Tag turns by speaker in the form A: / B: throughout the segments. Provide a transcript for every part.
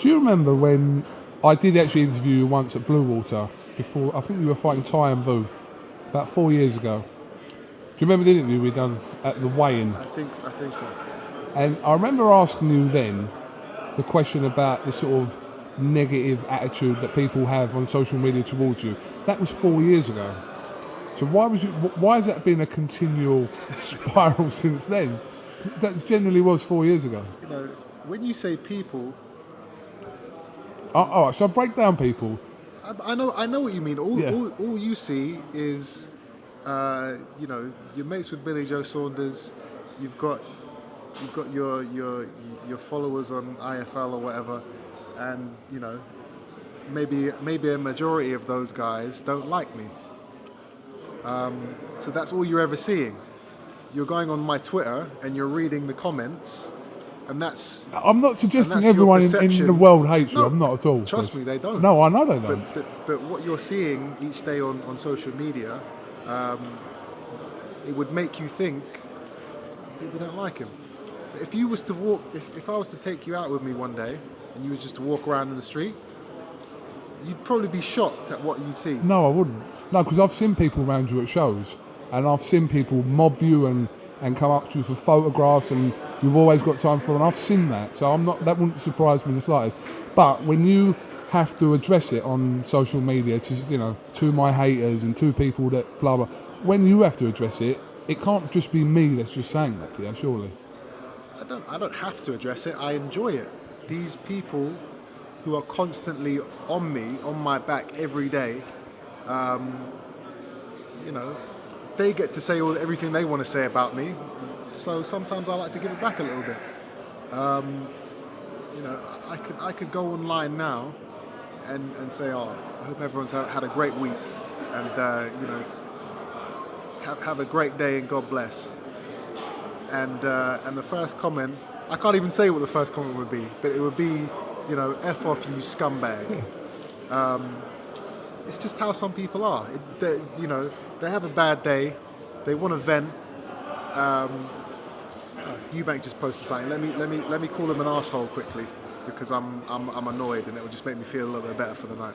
A: Do you remember when I did actually interview you once at Blue Water before? I think you were fighting Ty and Booth about 4 years ago. Do you remember the interview we done at the weigh-in?
B: I think so.
A: And I remember asking you then the question about the sort of negative attitude that people have on social media towards you. That was 4 years ago. So why has that been a continual spiral since then? That generally was 4 years ago.
B: You know, when you say people,
A: All right, so break down people.
B: I know what you mean.
A: Yeah.
B: All you see is, your mates with Billy Joe Saunders. You've got your followers on IFL or whatever, and maybe a majority of those guys don't like me. So that's all you're ever seeing. You're going on my Twitter and you're reading the comments, and that's.
A: I'm not suggesting
B: that's
A: everyone
B: your
A: in the world hates you.
B: No,
A: I'm not at all.
B: Trust me, they don't.
A: No, I know they don't.
B: But what you're seeing each day on social media, it would make you think people don't like him. But if you was to walk, if I was to take you out with me one day and you was just to walk around in the street, you'd probably be shocked at what you'd see.
A: No, I wouldn't. No, because I've seen people around you at shows, and I've seen people mob you and come up to you for photographs, and you've always got time for it, and I've seen that. So that wouldn't surprise me in the slightest. But when you have to address it on social media to my haters and to people that blah blah, when you have to address it, it can't just be me that's just saying that to you, surely.
B: I don't have to address it. I enjoy it. These people who are constantly on me, on my back every day, they get to say everything they want to say about me. So sometimes I like to give it back a little bit. I could go online now and say, I hope everyone's had a great week, and have a great day and God bless. And the first comment, I can't even say what the first comment would be, but it would be, F off you scumbag. It's just how some people are. They have a bad day, they want to vent. Eubank just posted something. Let me call him an asshole quickly, because I'm annoyed, and it will just make me feel a little bit better for the night.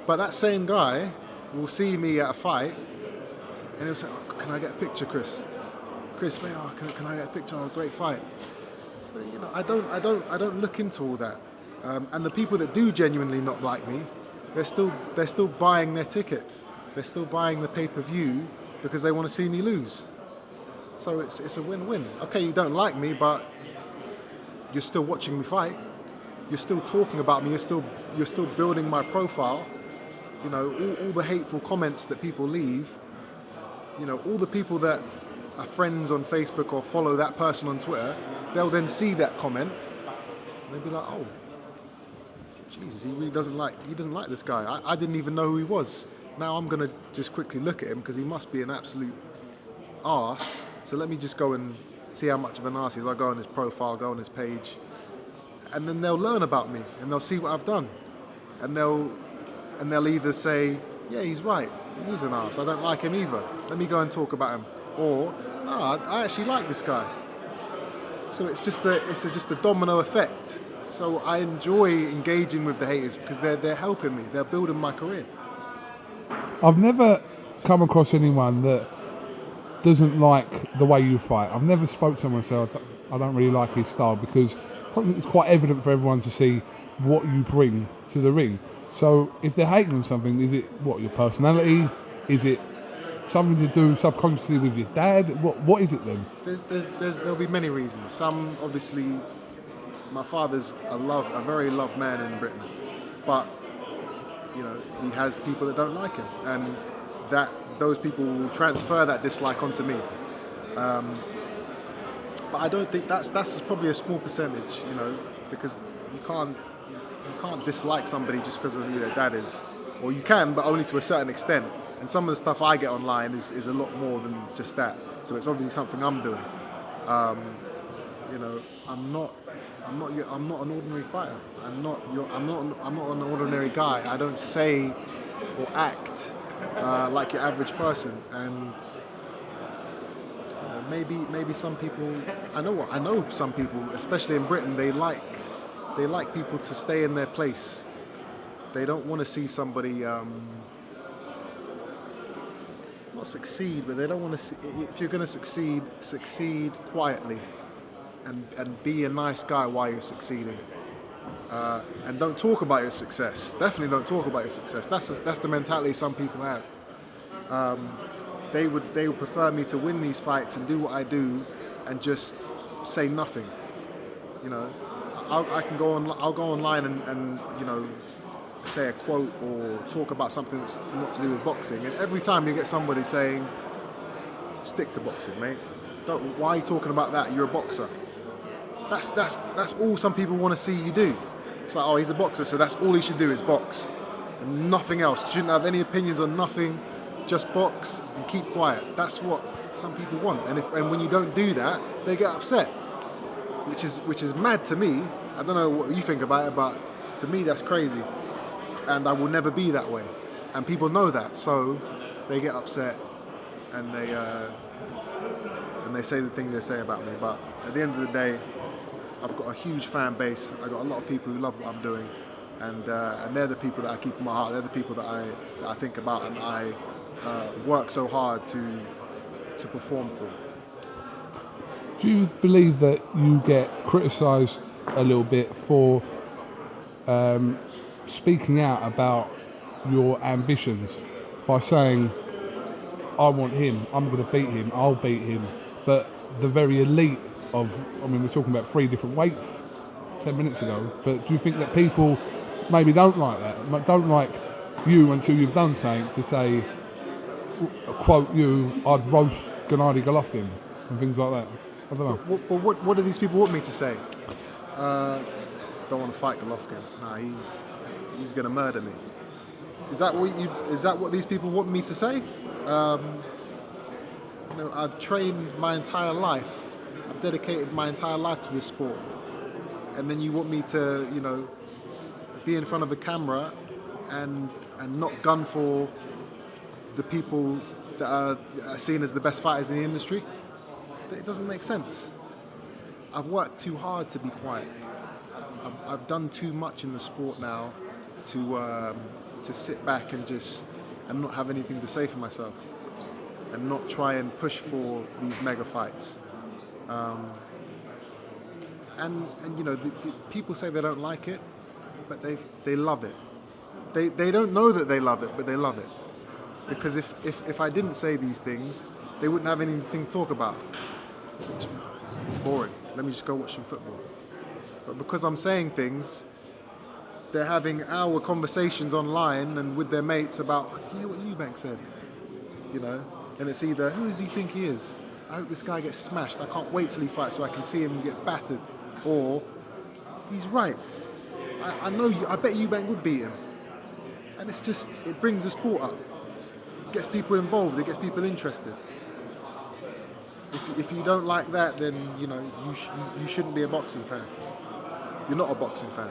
B: But that same guy will see me at a fight, and he'll say, "Can I get a picture, Chris? Chris, mate, can I get a picture? Oh, great fight." So I don't look into all that. And the people that do genuinely not like me, they're still buying their ticket. They're still buying the pay-per-view because they want to see me lose. So it's a win-win. Okay, you don't like me, but you're still watching me fight. You're still talking about me. You're still building my profile. All the hateful comments that people leave. All the people that are friends on Facebook or follow that person on Twitter, they'll then see that comment and they'll be like, "Oh, Jesus, he really doesn't like this guy. I didn't even know who he was. Now I'm gonna just quickly look at him because he must be an absolute arse. So let me just go and see how much of an arse he is. I'll go on his profile, go on his page, and then they'll learn about me and they'll see what I've done, and they'll either say, yeah, he's right, he's an arse. I don't like him either. Let me go and talk about him, or no, I actually like this guy." So it's just a domino effect. So I enjoy engaging with the haters because they're helping me. They're building my career.
A: I've never come across anyone that doesn't like the way you fight. I've never spoke to someone and said, "I don't really like his style," because it's quite evident for everyone to see what you bring to the ring. So if they're hating on something, is it your personality? Is it something to do subconsciously with your dad? What is it then?
B: There'll be many reasons. Some, obviously, my father's a very loved man in Britain, but he has people that don't like him, and those people will transfer that dislike onto me. But I don't think that's probably a small percentage, because you can't dislike somebody just because of who their dad is, or you can, but only to a certain extent. And some of the stuff I get online is a lot more than just that. So it's obviously something I'm doing. I'm not an ordinary fighter. I'm not an ordinary guy. I don't say or act like your average person. And maybe some people. I know some people, especially in Britain, they like they like people to stay in their place. They don't want to see somebody not succeed, but they don't want to see, if you're going to succeed quietly and be a nice guy while you're succeeding. And don't talk about your success. Definitely don't talk about your success. That's the mentality some people have. They would prefer me to win these fights and do what I do and just say nothing. You know, I'll go online and you know, say a quote or talk about something that's not to do with boxing, and every time you get somebody saying, stick to boxing, mate. Why are you talking about that? You're a boxer. That's all some people want to see you do. It's like, oh, he's a boxer, so that's all he should do is box and nothing else. Shouldn't have any opinions on nothing, just box and keep quiet. That's what some people want, and when you don't do that, they get upset, which is mad to me. I don't know what you think about it, but to me that's crazy, and I will never be that way, and people know that, so they get upset and they say the things they say about me. But at the end of the day, I've got a huge fan base. I've got a lot of people who love what I'm doing, and they're the people that I keep in my heart. They're the people that I think about and I work so hard to perform for.
A: Do you believe that you get criticised a little bit for speaking out about your ambitions by saying, I want him, I'm going to beat him, I'll beat him, but the very elite of, I mean, we're talking about 3 different weights 10 minutes ago, but do you think that people maybe don't like that, don't like you until you've done something to say, quote you, I'd roast Gennady Golovkin and things like that? I don't know.
B: But what do these people want me to say? Don't want to fight Golovkin. Nah, he's going to murder me. Is that what these people want me to say? You know, I've trained my entire life. I've dedicated my entire life to this sport, and then you want me to, you know, be in front of a camera and not gun for the people that are seen as the best fighters in the industry? It doesn't make sense. I've worked too hard to be quiet. I've done too much in the sport now to sit back and not have anything to say for myself, and not try and push for these mega fights. And you know, the people say they don't like it, but they love it. They don't know that they love it, but they love it. Because if I didn't say these things, they wouldn't have anything to talk about. It's boring. Let me just go watch some football. But because I'm saying things, they're having hour conversations online and with their mates about, did you hear what Eubank said? You know, and it's either, who does he think he is? I hope this guy gets smashed. I can't wait till he fights so I can see him get battered. Or, he's right. I know, I bet Eubank would beat him. And it's just, it brings the sport up. It gets people involved, it gets people interested. If you don't like that, then, you know, you shouldn't be a boxing fan. You're not a boxing fan.